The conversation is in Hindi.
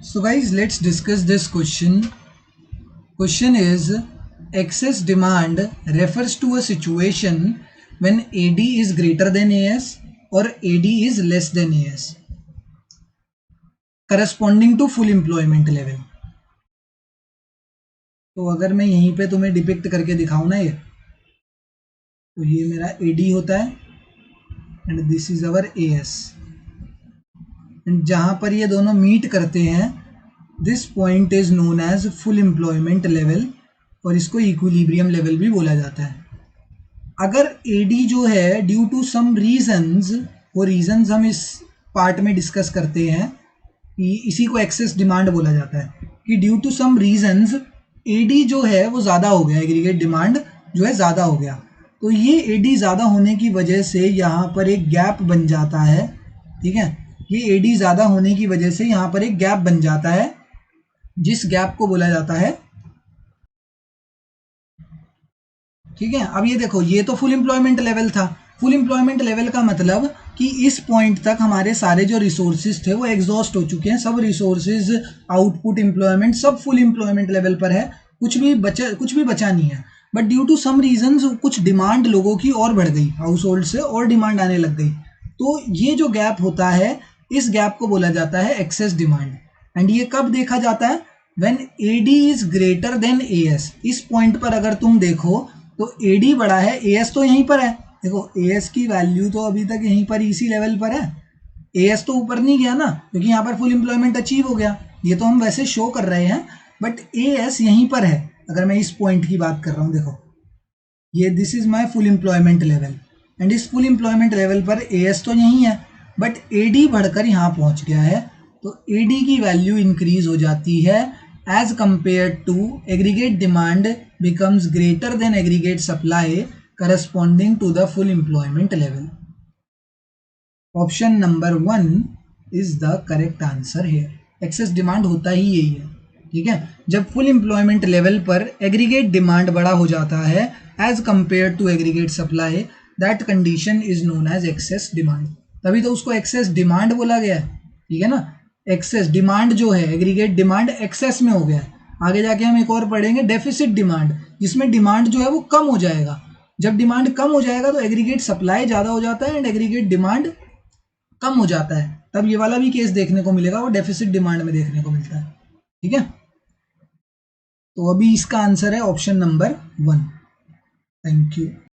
So guys, let's discuss this question. Question is, excess demand refers to a situation when AD is greater than AS or AD is less than AS, corresponding to full employment level. तो अगर मैं यहीं पे तुम्हें डिपिक्ट करके दिखाऊं ना, ये तो ये मेरा AD होता है and this is our AS, and जहां पर ये दोनों मीट करते हैं this point is known as full employment level, और इसको इक्विलिब्रियम लेवल भी बोला जाता है. अगर एडी जो है ड्यू टू सम रीजंस, वो रीजंस हम इस पार्ट में डिस्कस करते हैं कि इसी को एक्सेस डिमांड बोला जाता है कि due to some reasons AD जो है वो ज़्यादा हो गया, एग्रीगेट डिमांड जो है ज़्यादा हो गया, तो ये एडी ज़्यादा होने की वजह से यहाँ पर एक गैप बन जाता है. ठीक है, ये एडी ज़्यादा होने की वजह से यहाँ पर एक गैप बन जाता है, जिस गैप को बोला जाता है. ठीक है, अब ये देखो, ये तो फुल एम्प्लॉयमेंट लेवल था. फुल एम्प्लॉयमेंट लेवल का मतलब कि इस पॉइंट तक हमारे सारे जो रिसोर्सेज थे वो एग्जॉस्ट हो चुके हैं, सब रिसोर्सेज, आउटपुट, एम्प्लॉयमेंट सब फुल एम्प्लॉयमेंट लेवल पर है, कुछ भी बचा नहीं है. But due to some reasons कुछ डिमांड लोगों की और बढ़ गई, हाउस होल्ड से और डिमांड आने लग गई, तो ये जो गैप होता है इस गैप को बोला जाता है एक्सेस डिमांड. एंड ये कब देखा जाता है? When AD is greater than AS. इस पॉइंट पर अगर तुम देखो तो एडी बड़ा है, एएस तो यहीं पर है. देखो एएस की वैल्यू तो अभी तक यहीं पर इसी लेवल पर है, एएस तो ऊपर नहीं गया ना, क्योंकि यहाँ पर फुल एम्प्लॉयमेंट अचीव हो गया. ये तो हम वैसे शो कर रहे हैं, बट एएस यहीं पर है. अगर मैं इस पॉइंट की बात कर रहा हूँ, देखो ये this is my full employment level, and इस फुल एम्प्लॉयमेंट लेवल पर एएस तो यहीं है, बट एडी बढ़कर यहाँ पहुँच गया है, तो एडी की वैल्यू इंक्रीज हो जाती है as compared to aggregate demand becomes greater than aggregate supply corresponding to the full employment level. Option number 1 is the correct answer here. Excess demand होता ही यही है. ठीक है, जब फुल एम्प्लॉयमेंट लेवल पर एग्रीगेट डिमांड बड़ा हो जाता है as compared to aggregate supply, that condition is known as excess demand. तभी तो उसको एक्सेस डिमांड बोला गया है. ठीक है ना, एक्सेस डिमांड जो है, एग्रीगेट डिमांड एक्सेस में हो गया है. आगे जाके हम एक और पढ़ेंगे डेफिसिट डिमांड, जिसमें डिमांड जो है वो कम हो जाएगा. जब डिमांड कम हो जाएगा तो एग्रीगेट सप्लाई ज़्यादा हो जाता है एंड एग्रीगेट डिमांड कम हो जाता है, तब ये वाला भी केस देखने को मिलेगा, वो डेफिसिट डिमांड में देखने को मिलता है. ठीक है, तो अभी इसका आंसर है ऑप्शन नंबर 1. Thank you.